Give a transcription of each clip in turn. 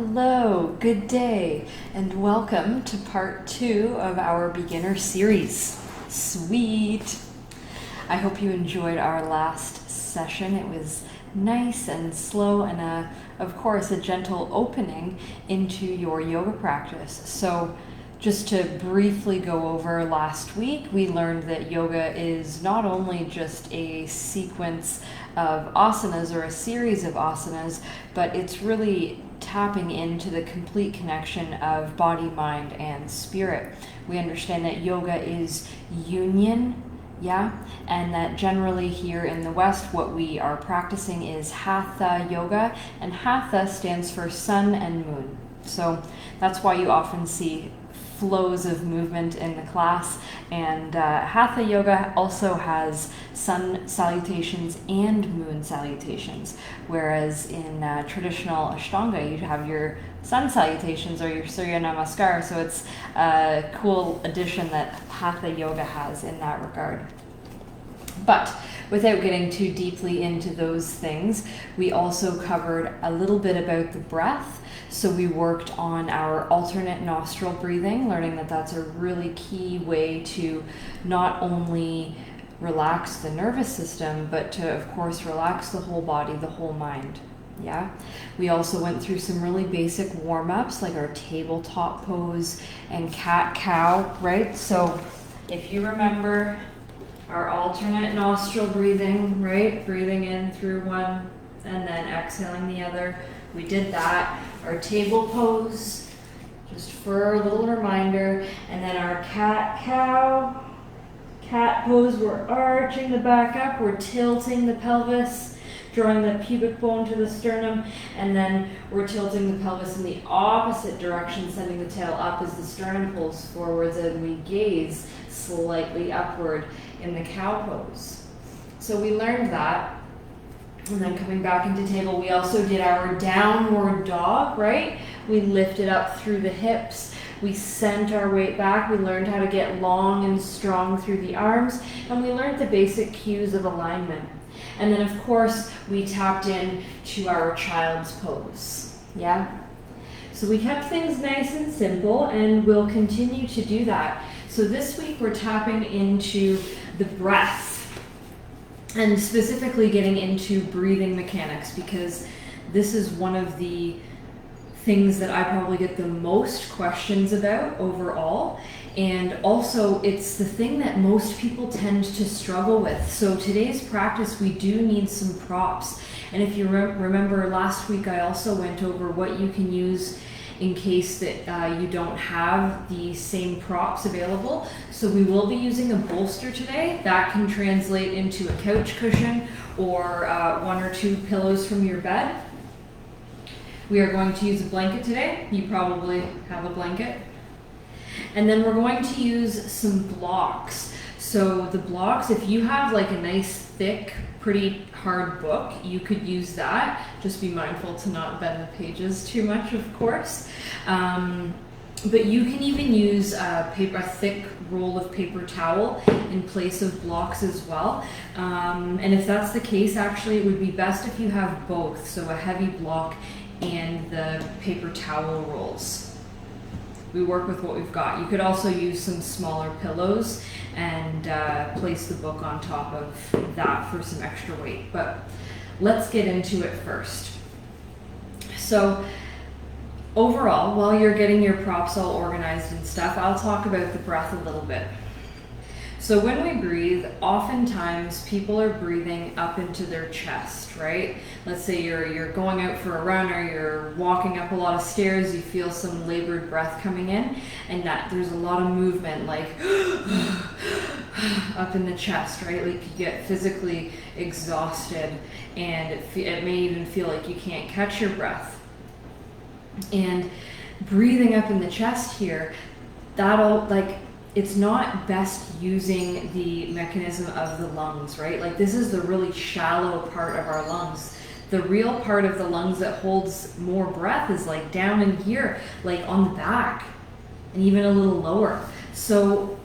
Hello, good day, and welcome to part 2 of our beginner series. Sweet! I hope you enjoyed our last session. It was nice and slow and of course a gentle opening into your yoga practice. So just to briefly go over last week, we learned that yoga is not only just a sequence of asanas or a series of asanas, but it's really tapping into the complete connection of body, mind, and spirit. We understand that yoga is union, and that generally here in the West, what we are practicing is Hatha yoga, and Hatha stands for sun and moon. So that's why you often see flows of movement in the class, and Hatha yoga also has sun salutations and moon salutations, whereas in traditional Ashtanga you have your sun salutations or your Surya Namaskar. So it's a cool addition that Hatha yoga has in that regard. But without getting too deeply into those things, we also covered a little bit about the breath. So we worked on our alternate nostril breathing, learning that that's a really key way to not only relax the nervous system, but to, of course, relax the whole body, the whole mind. Yeah. We also went through some really basic warm-ups, like our tabletop pose and cat-cow, right? So if you remember our alternate nostril breathing, right? Breathing in through one and then exhaling the other. We did that. Our table pose, just for a little reminder. And then our cat-cow. Cat pose, we're arching the back up, we're tilting the pelvis, drawing the pubic bone to the sternum, and then we're tilting the pelvis in the opposite direction, sending the tail up as the sternum pulls forwards, and we gaze slightly upward in the cow pose. So we learned that. And then coming back into table, we also did our downward dog, right? We lifted up through the hips. We sent our weight back. We learned how to get long and strong through the arms. And we learned the basic cues of alignment. And then, of course, we tapped in to our child's pose. Yeah? So we kept things nice and simple, and we'll continue to do that. So this week, we're tapping into the breath. And specifically getting into breathing mechanics, because this is one of the things that I probably get the most questions about overall. And also it's the thing that most people tend to struggle with. So today's practice, we do need some props. And if you remember last week, I also went over what you can use in case that you don't have the same props available. So we will be using a bolster today. That can translate into a couch cushion or 1 or 2 pillows from your bed. We are going to use a blanket today. You probably have a blanket. And then we're going to use some blocks. So the blocks, if you have like a nice thick, pretty hard book, you could use that. Just be mindful to not bend the pages too much, of course. But you can even use a thick roll of paper towel in place of blocks as well. And if that's the case, actually, it would be best if you have both, so a heavy block and the paper towel rolls. We work with what we've got. You could also use some smaller pillows and place the book on top of that for some extra weight. But let's get into it first. So overall, while you're getting your props all organized and stuff, I'll talk about the breath a little bit. So when we breathe, oftentimes people are breathing up into their chest, right? Let's say you're going out for a run or you're walking up a lot of stairs, you feel some labored breath coming in, and that there's a lot of movement, like up in the chest, right? Like you get physically exhausted, and it may even feel like you can't catch your breath. And breathing up in the chest here, it's not best using the mechanism of the lungs, right? Like this is the really shallow part of our lungs. The real part of the lungs that holds more breath is like down in here, like on the back, and even a little lower. So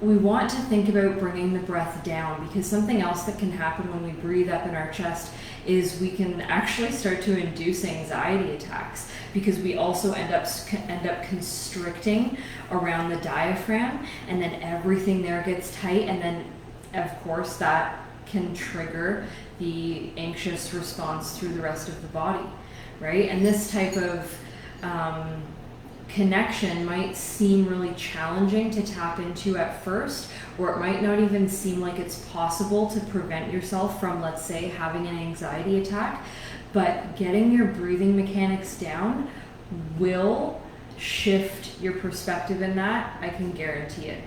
we want to think about bringing the breath down, because something else that can happen when we breathe up in our chest is we can actually start to induce anxiety attacks, because we also end up constricting around the diaphragm, and then everything there gets tight, and then of course that can trigger the anxious response through the rest of the body, right? And this type of connection might seem really challenging to tap into at first, or it might not even seem like it's possible to prevent yourself from, let's say, having an anxiety attack. But getting your breathing mechanics down will shift your perspective in that, I can guarantee it.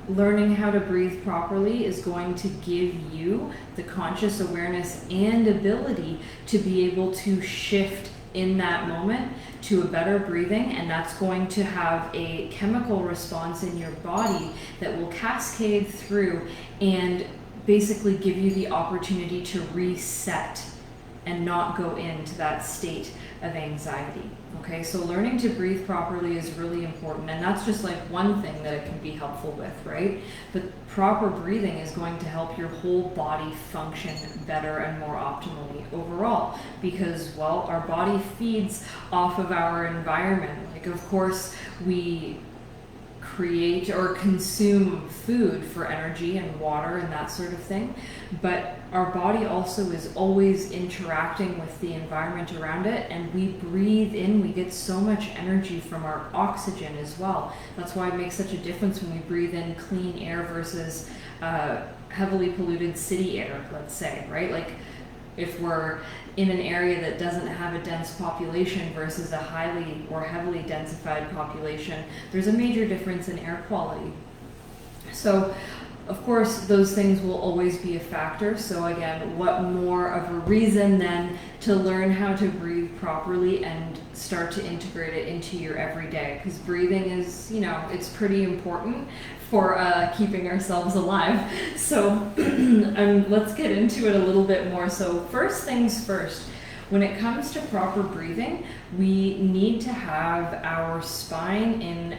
Learning how to breathe properly is going to give you the conscious awareness and ability to be able to shift in that moment to a better breathing, and that's going to have a chemical response in your body that will cascade through and basically give you the opportunity to reset and not go into that state of anxiety. Okay, so learning to breathe properly is really important, and that's just like one thing that it can be helpful with, right? But proper breathing is going to help your whole body function better and more optimally overall, because, well, our body feeds off of our environment. Like, of course, we create or consume food for energy and water and that sort of thing, but our body also is always interacting with the environment around it, and we breathe in, we get so much energy from our oxygen as well. That's why it makes such a difference when we breathe in clean air versus heavily polluted city air, let's say, right? Like, if we're in an area that doesn't have a dense population versus a highly or heavily densified population, there's a major difference in air quality. So, of course, those things will always be a factor. So again, what more of a reason then to learn how to breathe properly and start to integrate it into your everyday? Because breathing is, it's pretty important for keeping ourselves alive. So let's get into it a little bit more. So first things first, when it comes to proper breathing, we need to have our spine in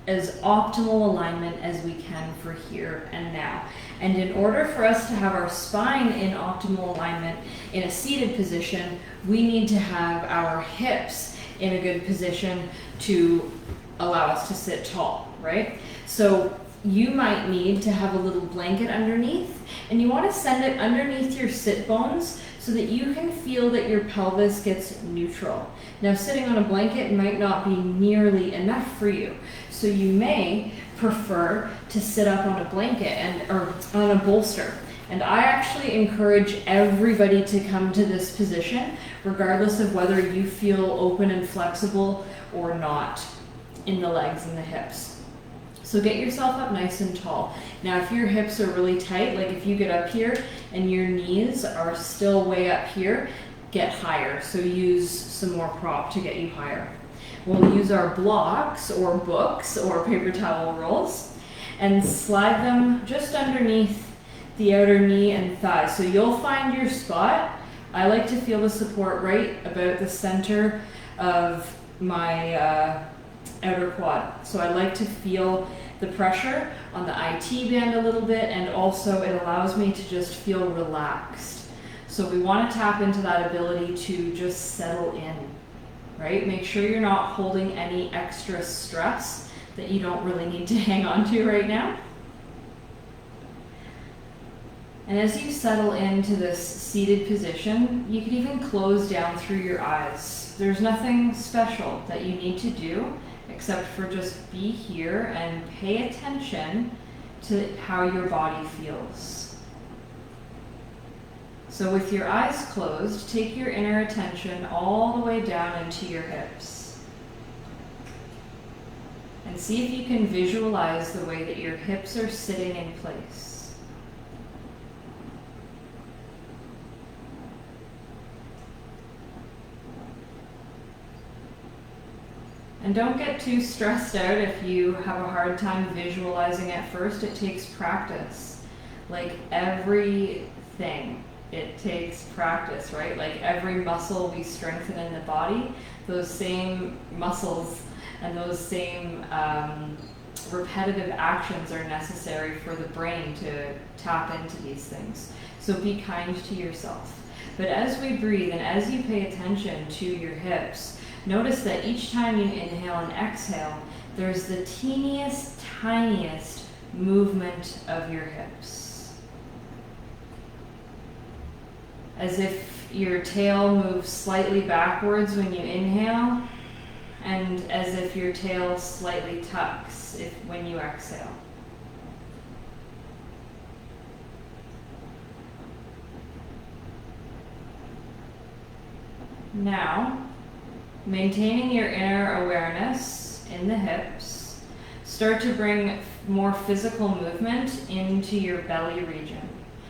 as optimal alignment as we can for here and now. And in order for us to have our spine in optimal alignment in a seated position, we need to have our hips in a good position to allow us to sit tall, right? So you might need to have a little blanket underneath, and you want to send it underneath your sit bones so that you can feel that your pelvis gets neutral. Now, sitting on a blanket might not be nearly enough for you, so you may prefer to sit up on a blanket or on a bolster. And I actually encourage everybody to come to this position, regardless of whether you feel open and flexible or not in the legs and the hips. So get yourself up nice and tall. Now, if your hips are really tight, like if you get up here and your knees are still way up here, get higher. So use some more prop to get you higher. We'll use our blocks or books or paper towel rolls and slide them just underneath the outer knee and thigh. So you'll find your spot. I like to feel the support right about the center of my outer quad. So I like to feel the pressure on the IT band a little bit, and also it allows me to just feel relaxed. So we want to tap into that ability to just settle in, right? Make sure you're not holding any extra stress that you don't really need to hang on to right now. And as you settle into this seated position, you can even close down through your eyes. There's nothing special that you need to do except for just be here and pay attention to how your body feels. So with your eyes closed, take your inner attention all the way down into your hips. And see if you can visualize the way that your hips are sitting in place. And don't get too stressed out if you have a hard time visualizing at first. It takes practice. Like everything, it takes practice, right? Like every muscle we strengthen in the body, those same muscles and those same repetitive actions are necessary for the brain to tap into these things. So be kind to yourself. But as we breathe and as you pay attention to your hips, notice that each time you inhale and exhale, there's the teeniest, tiniest movement of your hips. As if your tail moves slightly backwards when you inhale, and as if your tail slightly tucks when you exhale. Now, maintaining your inner awareness in the hips, start to bring more physical movement into your belly region.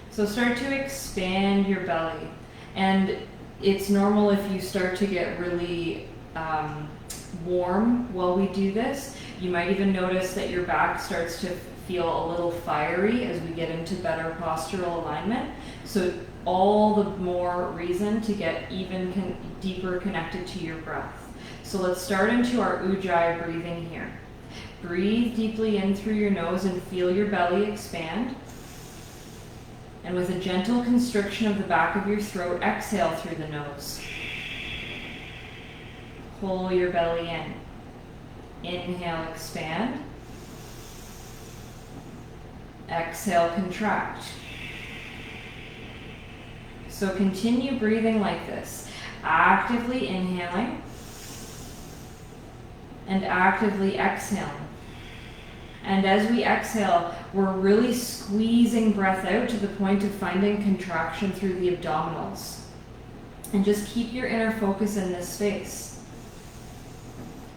So start to expand your belly. And it's normal if you start to get really warm while we do this. You might even notice that your back starts to feel a little fiery as we get into better postural alignment. So all the more reason to get even deeper connected to your breath. So let's start into our Ujjayi breathing here. Breathe deeply in through your nose and feel your belly expand. And with a gentle constriction of the back of your throat, exhale through the nose. Pull your belly in. Inhale, expand. Exhale, contract. So continue breathing like this, actively inhaling and actively exhaling. And as we exhale, we're really squeezing breath out to the point of finding contraction through the abdominals. And just keep your inner focus in this space.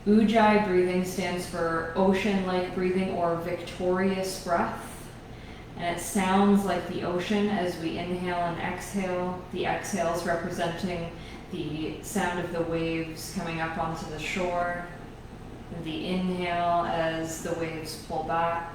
Ujjayi breathing stands for ocean-like breathing or victorious breath. And it sounds like the ocean as we inhale and exhale. The exhales representing the sound of the waves coming up onto the shore. And the inhale as the waves pull back.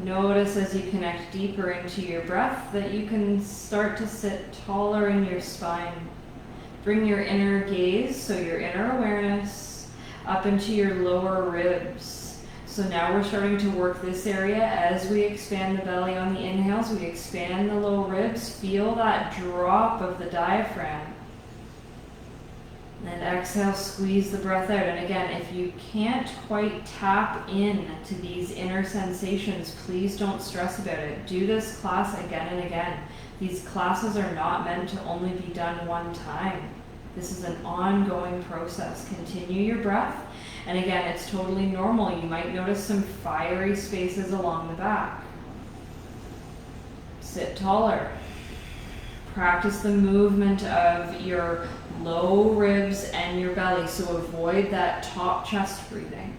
Notice as you connect deeper into your breath that you can start to sit taller in your spine. Bring your inner gaze, so your inner awareness, up into your lower ribs. So now we're starting to work this area as we expand the belly on the inhales. We expand the low ribs. Feel that drop of the diaphragm. And exhale, squeeze the breath out. And again, if you can't quite tap in to these inner sensations, please don't stress about it. Do this class again and again. These classes are not meant to only be done one time. This is an ongoing process. Continue your breath. And again, it's totally normal. You might notice some fiery spaces along the back. Sit taller. Practice the movement of your low ribs and your belly, so avoid that top chest breathing.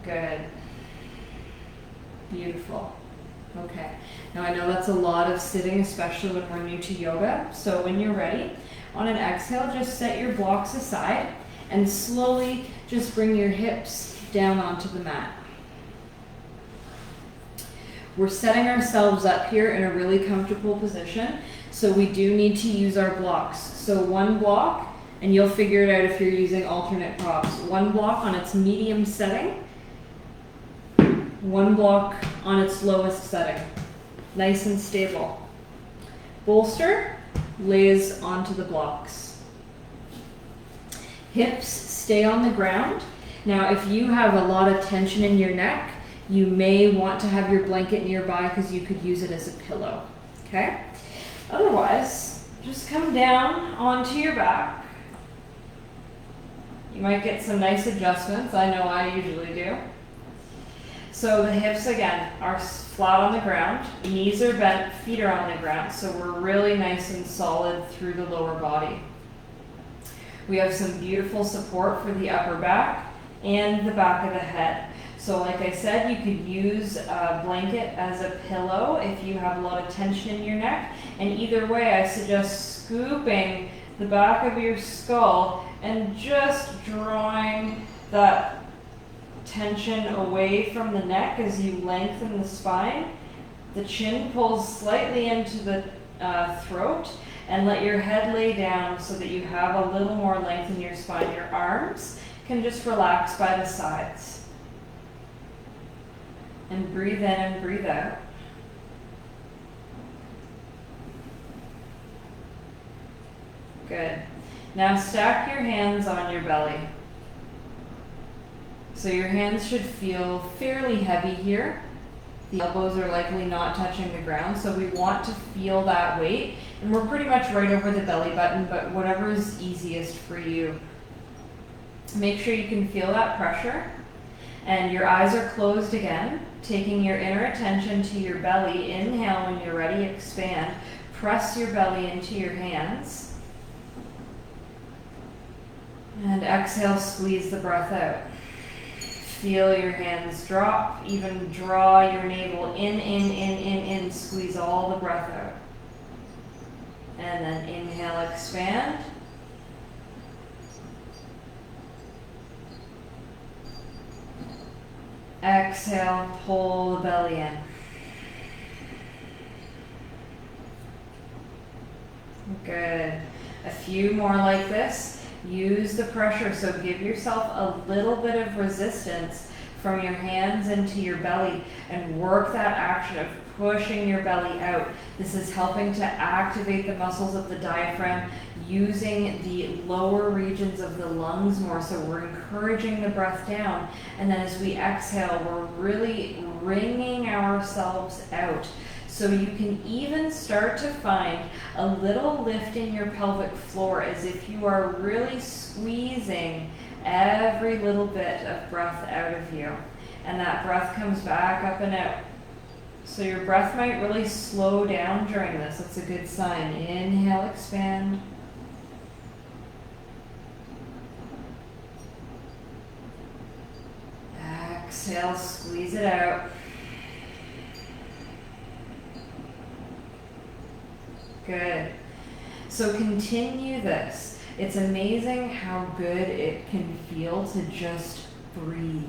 Good. Beautiful. Okay. Now I know that's a lot of sitting, especially when we're new to yoga. So when you're ready, on an exhale, just set your blocks aside and slowly just bring your hips down onto the mat. We're setting ourselves up here in a really comfortable position, so we do need to use our blocks. So one block, and you'll figure it out if you're using alternate props. One block on its medium setting, one block on its lowest setting. Nice and stable. Bolster lays onto the blocks. Hips stay on the ground. Now, if you have a lot of tension in your neck, you may want to have your blanket nearby because you could use it as a pillow, okay? Otherwise, just come down onto your back. You might get some nice adjustments. I know I usually do. So the hips, again, are flat on the ground. Knees are bent, feet are on the ground. So we're really nice and solid through the lower body. We have some beautiful support for the upper back and the back of the head. So like I said, you could use a blanket as a pillow if you have a lot of tension in your neck. And either way, I suggest scooping the back of your skull and just drawing that tension away from the neck as you lengthen the spine. The chin pulls slightly into the throat, and let your head lay down so that you have a little more length in your spine. Your arms can just relax by the sides. And breathe in and breathe out. Good. Now stack your hands on your belly. So your hands should feel fairly heavy here. The elbows are likely not touching the ground, so we want to feel that weight. And we're pretty much right over the belly button, but whatever is easiest for you. Make sure you can feel that pressure. And your eyes are closed again, taking your inner attention to your belly. Inhale when you're ready, expand. Press your belly into your hands. And exhale, squeeze the breath out. Feel your hands drop, even draw your navel in, squeeze all the breath out. And then inhale, expand. Exhale, pull the belly in. Good. A few more like this. Use the pressure, so give yourself a little bit of resistance from your hands into your belly and work that action of pushing your belly out. This is helping to activate the muscles of the diaphragm, using the lower regions of the lungs more, so we're encouraging the breath down. And then as we exhale, we're really wringing ourselves out. So you can even start to find a little lift in your pelvic floor as if you are really squeezing every little bit of breath out of you. And that breath comes back up and out. So your breath might really slow down during this. That's a good sign. Inhale, expand. Exhale, squeeze it out. Good. So continue this. It's amazing how good it can feel to just breathe,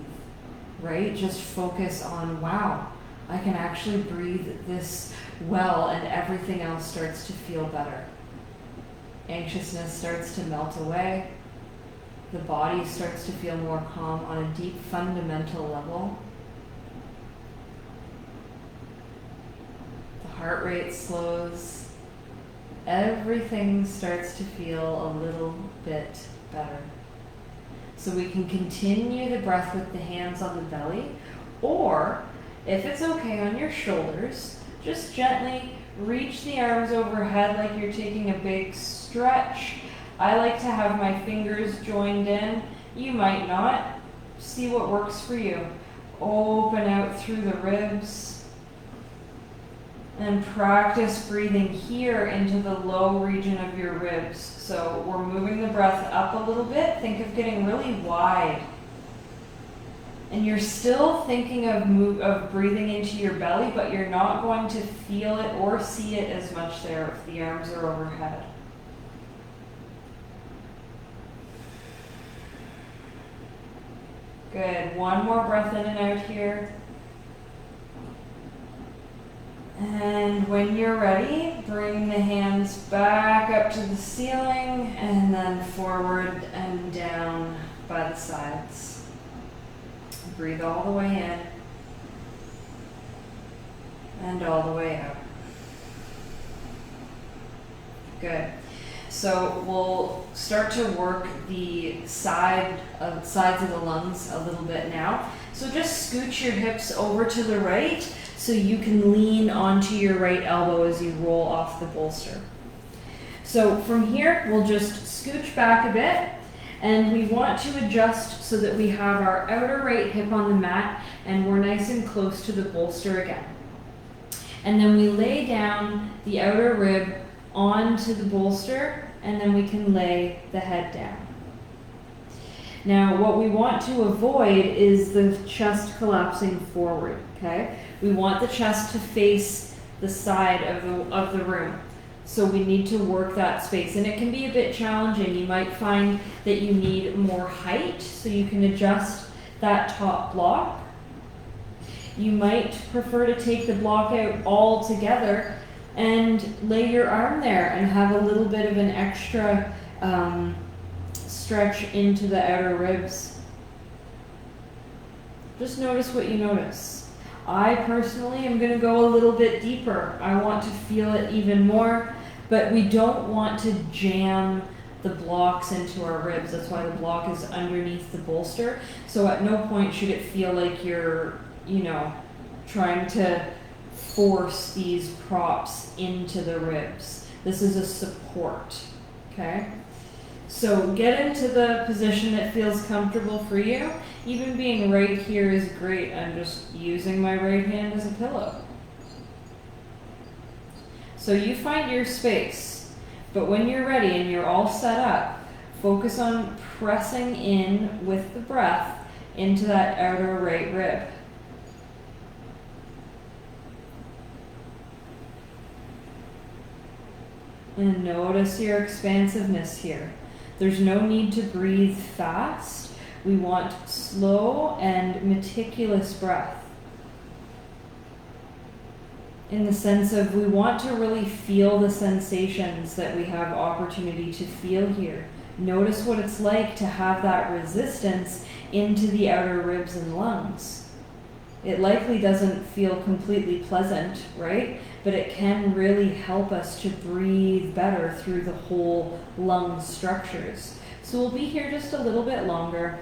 right? Just focus on, wow, I can actually breathe this well, and everything else starts to feel better. Anxiousness starts to melt away. The body starts to feel more calm on a deep fundamental level. The heart rate slows. Everything starts to feel a little bit better. So we can continue the breath with the hands on the belly, or if it's okay on your shoulders, just gently reach the arms overhead like you're taking a big stretch. I like to have my fingers joined in. You might not. See what works for you. Open out through the ribs. And practice breathing here into the low region of your ribs. So we're moving the breath up a little bit. Think of getting really wide. And you're still thinking of breathing into your belly, but you're not going to feel it or see it as much there if the arms are overhead. Good. One more breath in and out here. And when you're ready, bring the hands back up to the ceiling and then forward and down by the sides. Breathe all the way in and all the way out. Good. So we'll start to work the sides of the lungs a little bit now. So just scooch your hips over to the right so you can lean onto your right elbow as you roll off the bolster. So from here, we'll just scooch back a bit, and we want to adjust so that we have our outer right hip on the mat and we're nice and close to the bolster again. And then we lay down the outer rib onto the bolster, and then we can lay the head down. Now, what we want to avoid is the chest collapsing forward, okay? We want the chest to face the side of the room. So we need to work that space, and it can be a bit challenging. You might find that you need more height, so you can adjust that top block. You might prefer to take the block out all together and lay your arm there and have a little bit of an extra stretch into the outer ribs. Just notice what you notice. I personally am going to go a little bit deeper. I want to feel it even more, but we don't want to jam the blocks into our ribs. That's why the block is underneath the bolster. So at no point should it feel like you're, trying to force these props into the ribs. This is a support, okay? So get into the position that feels comfortable for you. Even being right here is great. I'm just using my right hand as a pillow. So you find your space, but when you're ready and you're all set up, focus on pressing in with the breath into that outer right rib. And notice your expansiveness here. There's no need to breathe fast. We want slow and meticulous breath. In the sense of we want to really feel the sensations that we have opportunity to feel here. Notice what it's like to have that resistance into the outer ribs and lungs. It likely doesn't feel completely pleasant, right? But it can really help us to breathe better through the whole lung structures. So we'll be here just a little bit longer.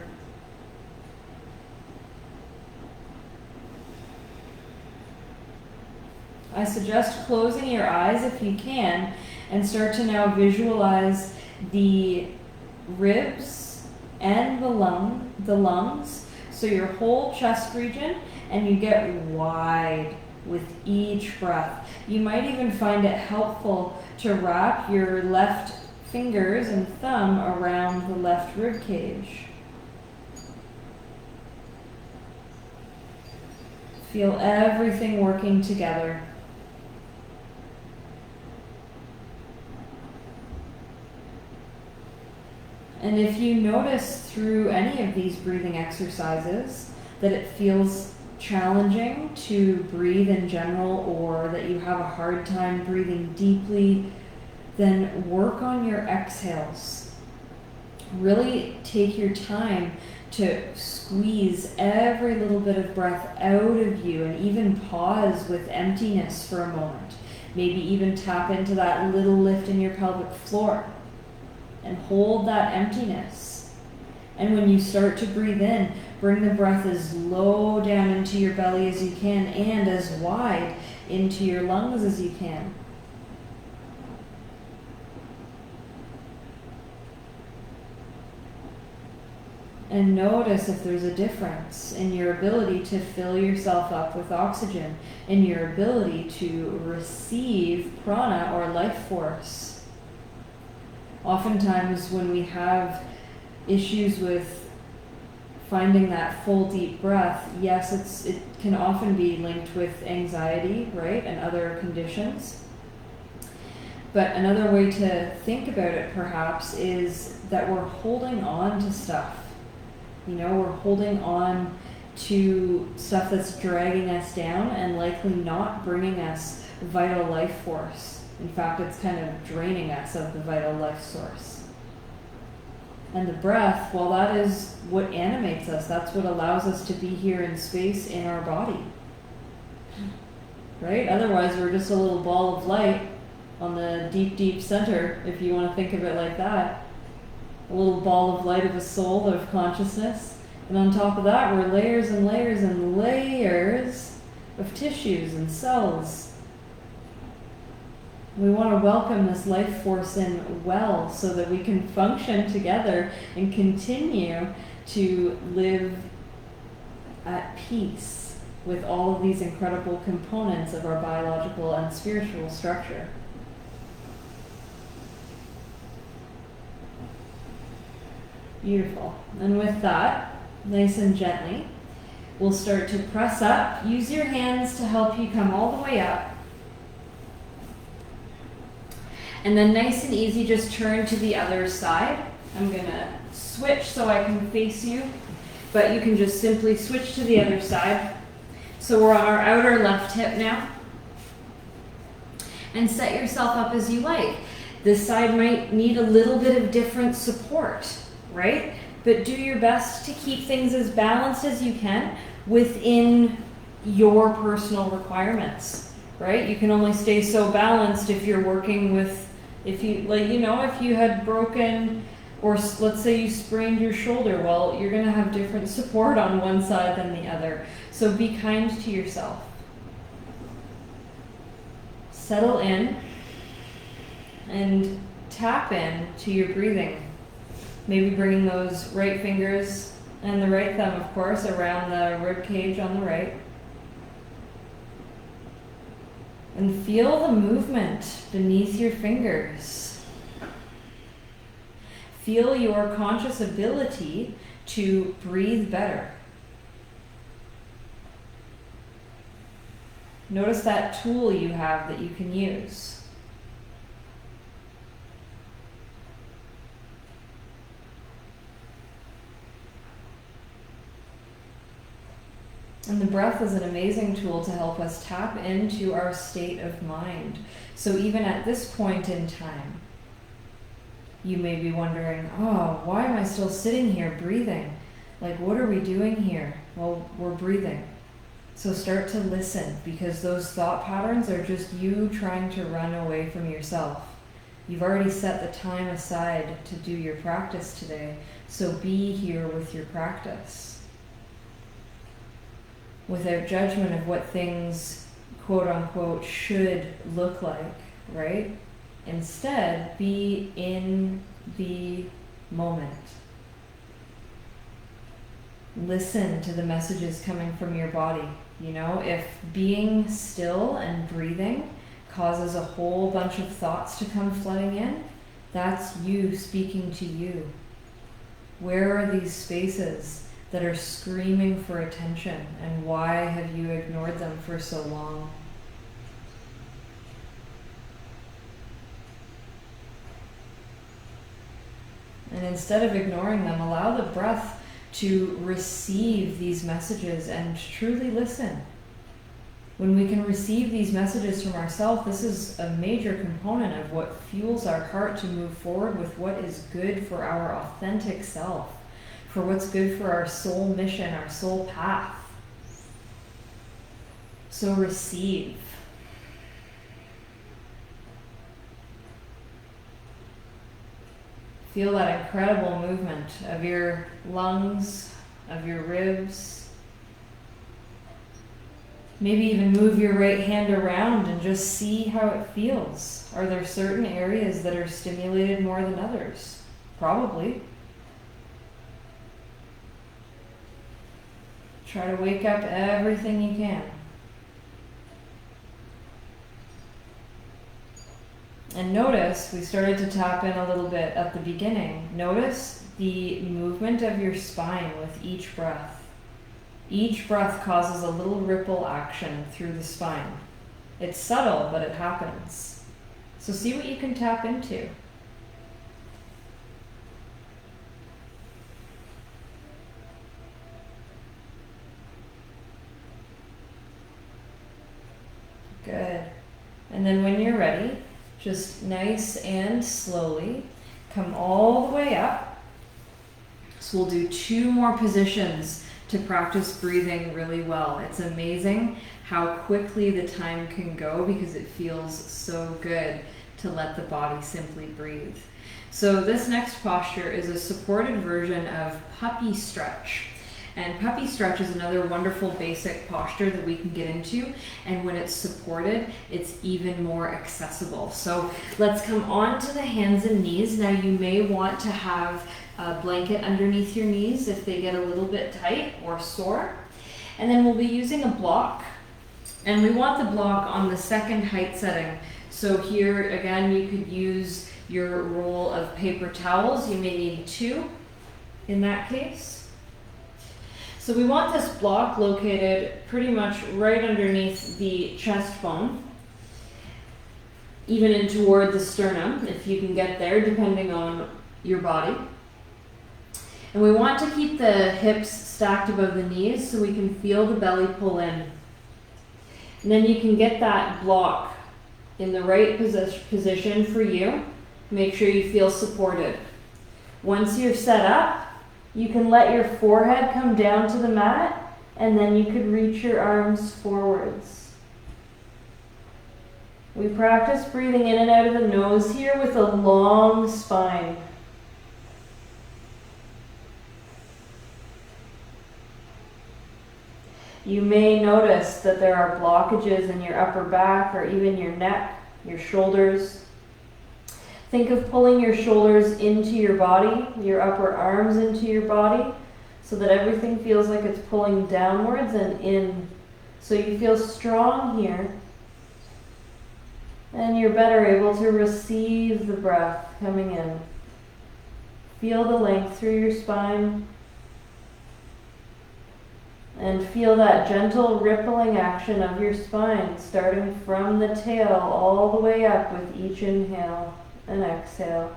I suggest closing your eyes if you can and start to now visualize the ribs and the lungs, so your whole chest region, and you get wide with each breath. You might even find it helpful to wrap your left fingers and thumb around the left rib cage. Feel everything working together. And if you notice through any of these breathing exercises that it feels challenging to breathe in general, or that you have a hard time breathing deeply, then work on your exhales. Really take your time to squeeze every little bit of breath out of you, and even pause with emptiness for a moment. Maybe even tap into that little lift in your pelvic floor and hold that emptiness. And when you start to breathe in, bring the breath as low down into your belly as you can, and as wide into your lungs as you can. And notice if there's a difference in your ability to fill yourself up with oxygen, in your ability to receive prana or life force. Oftentimes when we have issues with finding that full deep breath, yes, it can often be linked with anxiety, right, and other conditions. But another way to think about it perhaps is that we're holding on to stuff. We're holding on to stuff that's dragging us down and likely not bringing us vital life force. In fact, it's kind of draining us of the vital life source. And the breath, well, that is what animates us. That's what allows us to be here in space in our body. Right? Otherwise, we're just a little ball of light on the deep, deep center, if you want to think of it like that. A little ball of light of a soul, of consciousness. And on top of that, we're layers and layers and layers of tissues and cells. We want to welcome this life force in well so that we can function together and continue to live at peace with all of these incredible components of our biological and spiritual structure. Beautiful. And with that, nice and gently, we'll start to press up. Use your hands to help you come all the way up. And then nice and easy, just turn to the other side. I'm gonna switch so I can face you, but you can just simply switch to the other side. So we're on our outer left hip now. And set yourself up as you like. This side might need a little bit of different support, right? But do your best to keep things as balanced as you can within your personal requirements, right? You can only stay so balanced if you're working with, if you had broken, or let's say you sprained your shoulder, well, you're gonna have different support on one side than the other. So be kind to yourself. Settle in and tap in to your breathing. Maybe bringing those right fingers and the right thumb, of course, around the rib cage on the right. And feel the movement beneath your fingers. Feel your conscious ability to breathe better. Notice that tool you have that you can use. And the breath is an amazing tool to help us tap into our state of mind. So even at this point in time, you may be wondering, oh, why am I still sitting here breathing? Like, what are we doing here? Well, we're breathing. So start to listen, because those thought patterns are just you trying to run away from yourself. You've already set the time aside to do your practice today, so be here with your practice. Without judgment of what things, quote unquote, should look like, right? Instead, be in the moment. Listen to the messages coming from your body. You know, if being still and breathing causes a whole bunch of thoughts to come flooding in, that's you speaking to you. Where are these spaces that are screaming for attention, and why have you ignored them for so long? And instead of ignoring them, allow the breath to receive these messages and truly listen. When we can receive these messages from ourselves, this is a major component of what fuels our heart to move forward with what is good for our authentic self, for what's good for our soul mission, our soul path. So receive. Feel that incredible movement of your lungs, of your ribs. Maybe even move your right hand around and just see how it feels. Are there certain areas that are stimulated more than others? Probably. Try to wake up everything you can. And notice, we started to tap in a little bit at the beginning. Notice the movement of your spine with each breath. Each breath causes a little ripple action through the spine. It's subtle, but it happens. So see what you can tap into. Good. And then when you're ready, just nice and slowly come all the way up. So we'll do 2 more positions to practice breathing really well. It's amazing how quickly the time can go because it feels so good to let the body simply breathe. So this next posture is a supported version of puppy stretch. And puppy stretch is another wonderful basic posture that we can get into. And when it's supported, it's even more accessible. So let's come on to the hands and knees. Now you may want to have a blanket underneath your knees if they get a little bit tight or sore. And then we'll be using a block. And we want the block on the second height setting. So here, again, you could use your roll of paper towels. You may need 2 in that case. So we want this block located pretty much right underneath the chest bone. even in toward the sternum, if you can get there, depending on your body. And we want to keep the hips stacked above the knees so we can feel the belly pull in. And then you can get that block in the right position for you. Make sure you feel supported. Once you're set up, you can let your forehead come down to the mat, and then you could reach your arms forwards. We practice breathing in and out of the nose here with a long spine. You may notice that there are blockages in your upper back or even your neck, your shoulders. Think of pulling your shoulders into your body, your upper arms into your body, so that everything feels like it's pulling downwards and in. So you feel strong here, and you're better able to receive the breath coming in. Feel the length through your spine, and feel that gentle rippling action of your spine, starting from the tail all the way up with each inhale and exhale.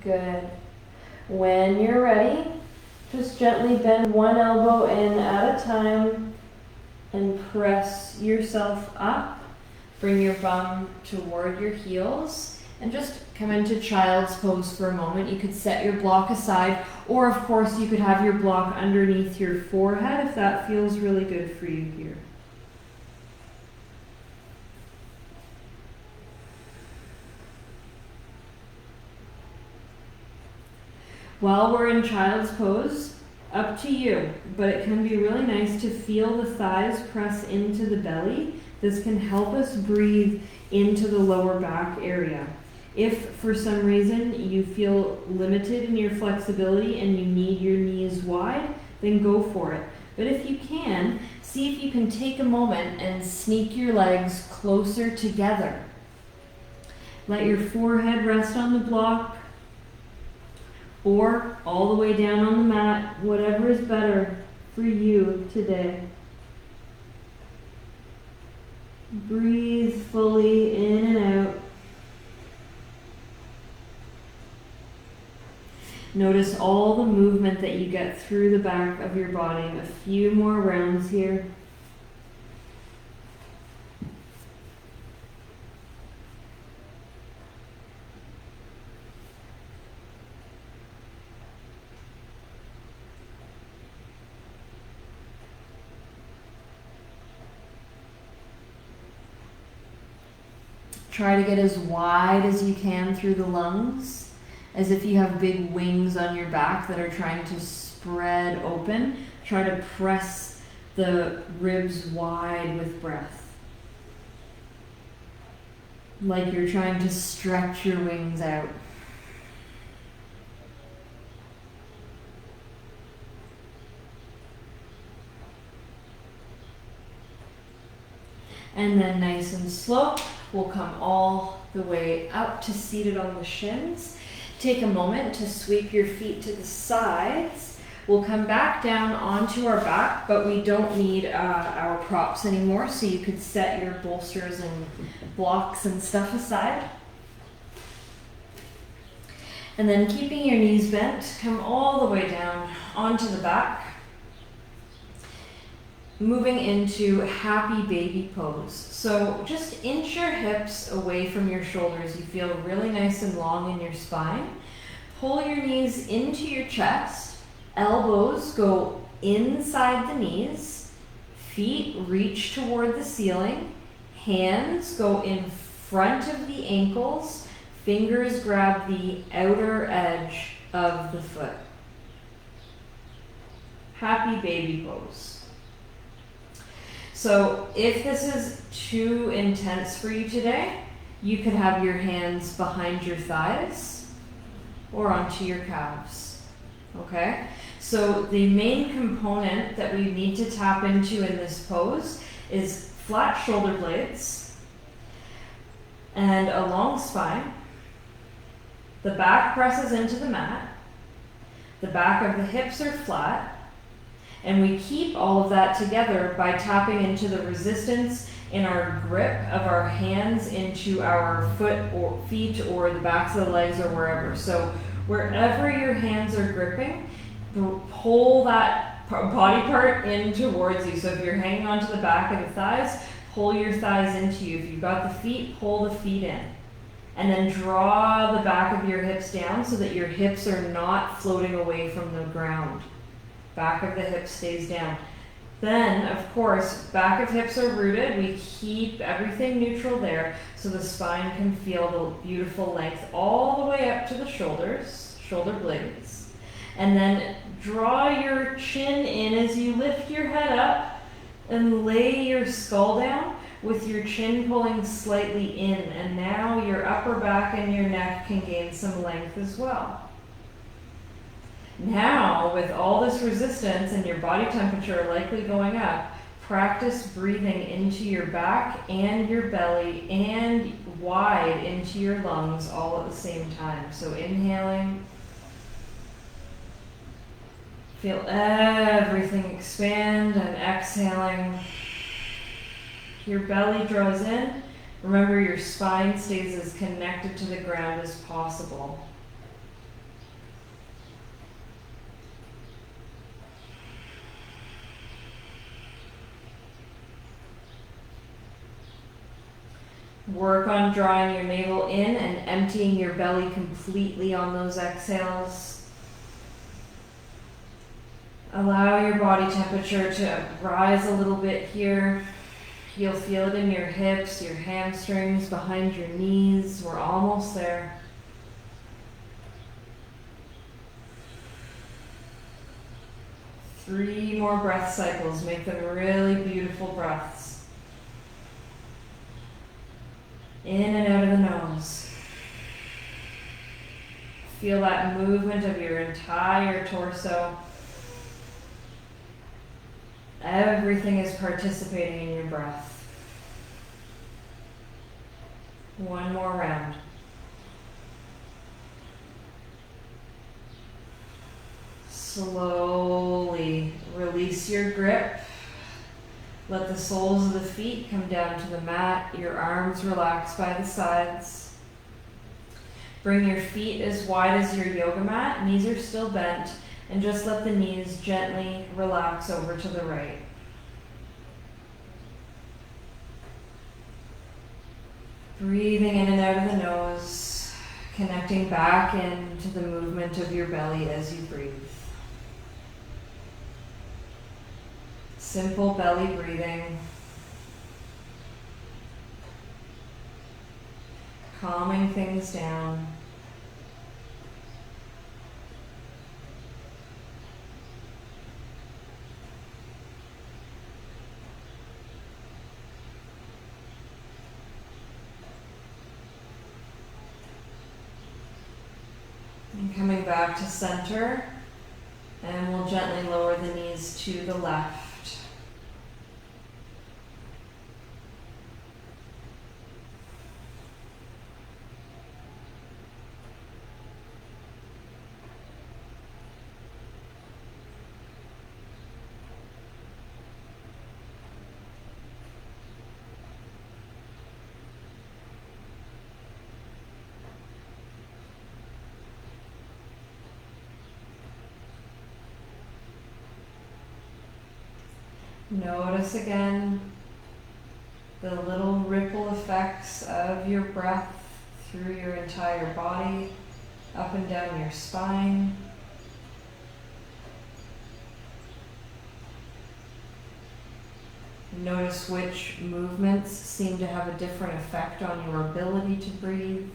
Good. When you're ready, just gently bend one elbow in at a time and press yourself up. Bring your bum toward your heels and just come into child's pose for a moment. You could set your block aside, or of course you could have your block underneath your forehead if that feels really good for you here. While we're in child's pose, up to you, but it can be really nice to feel the thighs press into the belly. This can help us breathe into the lower back area. If for some reason you feel limited in your flexibility and you need your knees wide, then go for it. But if you can, see if you can take a moment and sneak your legs closer together. Let your forehead rest on the block, or all the way down on the mat, whatever is better for you today. Breathe fully in and out. Notice all the movement that you get through the back of your body. A few more rounds here. Try to get as wide as you can through the lungs, as if you have big wings on your back that are trying to spread open. Try to press the ribs wide with breath, like you're trying to stretch your wings out. And then nice and slow, we'll come all the way up to seated on the shins. Take a moment to sweep your feet to the sides. We'll come back down onto our back, but we don't need our props anymore, so you could set your bolsters and blocks and stuff aside. And then keeping your knees bent, come all the way down onto the back. Moving into happy baby pose. So just inch your hips away from your shoulders. You feel really nice and long in your spine. Pull your knees into your chest. Elbows go inside the knees. Feet reach toward the ceiling. Hands go in front of the ankles. Fingers grab the outer edge of the foot. Happy baby pose. So if this is too intense for you today, you could have your hands behind your thighs, or onto your calves. Okay? So the main component that we need to tap into in this pose is flat shoulder blades and a long spine. The back presses into the mat. The back of the hips are flat. And we keep all of that together by tapping into the resistance in our grip of our hands into our foot or feet or the backs of the legs or wherever. So wherever your hands are gripping, pull that body part in towards you. So if you're hanging onto the back of the thighs, pull your thighs into you. If you've got the feet, pull the feet in. And then draw the back of your hips down so that your hips are not floating away from the ground. Back of the hips stays down. Then, of course, back of hips are rooted. We keep everything neutral there so the spine can feel the beautiful length all the way up to the shoulders, shoulder blades. And then draw your chin in as you lift your head up and lay your skull down with your chin pulling slightly in. And now your upper back and your neck can gain some length as well. Now, with all this resistance and your body temperature likely going up, practice breathing into your back and your belly and wide into your lungs all at the same time. So inhaling, feel everything expand, and exhaling. Your belly draws in. Remember, your spine stays as connected to the ground as possible. Work on drawing your navel in and emptying your belly completely on those exhales. Allow your body temperature to rise a little bit here. You'll feel it in your hips, your hamstrings, behind your knees. We're almost there. Three more breath cycles. Make them really beautiful breaths. In and out of the nose. Feel that movement of your entire torso. Everything is participating in your breath. One more round. Slowly release your grip. Let the soles of the feet come down to the mat. Your arms relax by the sides. Bring your feet as wide as your yoga mat. Knees are still bent. And just let the knees gently relax over to the right. Breathing in and out of the nose, connecting back into the movement of your belly as you breathe. Simple belly breathing. Calming things down. And coming back to center, and we'll gently lower the knees to the left. Notice again the little ripple effects of your breath through your entire body, up and down your spine. Notice which movements seem to have a different effect on your ability to breathe.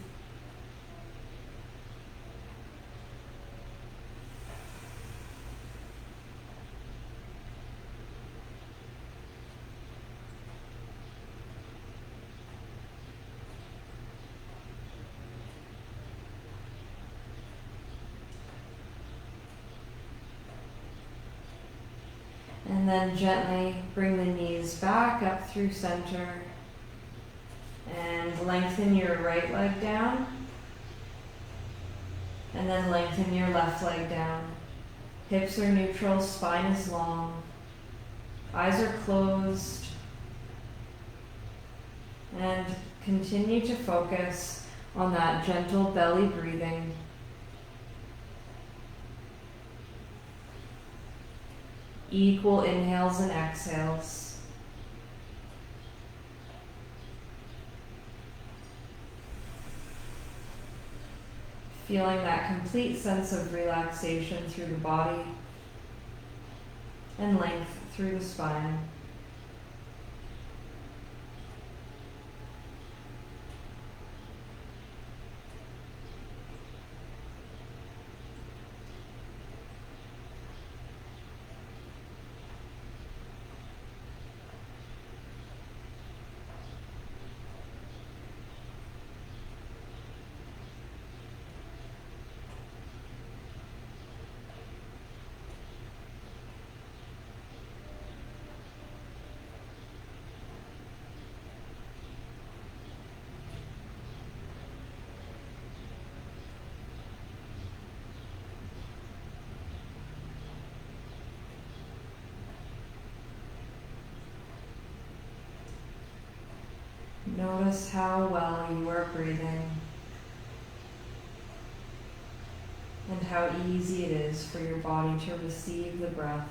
And then gently bring the knees back up through center and lengthen your right leg down. And then lengthen your left leg down. Hips are neutral, spine is long. Eyes are closed. And continue to focus on that gentle belly breathing. Equal inhales and exhales. Feeling that complete sense of relaxation through the body and length through the spine. Notice how well you are breathing and how easy it is for your body to receive the breath.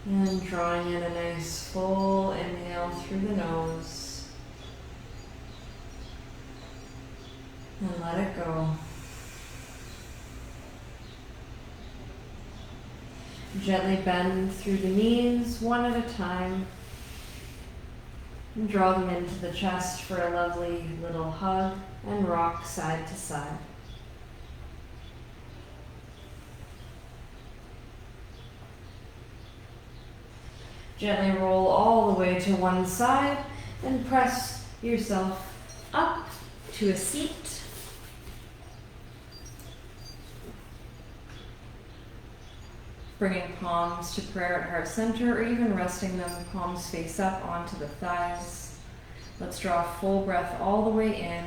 And drawing in a nice full inhale through the nose. And let it go. Gently bend through the knees one at a time. And draw them into the chest for a lovely little hug and rock side to side. Gently roll all the way to one side and press yourself up to a seat. Bringing palms to prayer at heart center or even resting them palms face up onto the thighs. Let's draw a full breath all the way in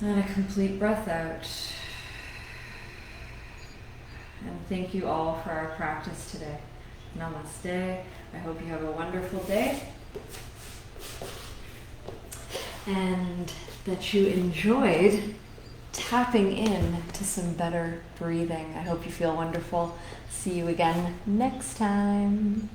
and a complete breath out. And thank you all for our practice today. Namaste. I hope you have a wonderful day. And that you enjoyed tapping in to some better breathing. I hope you feel wonderful. See you again next time.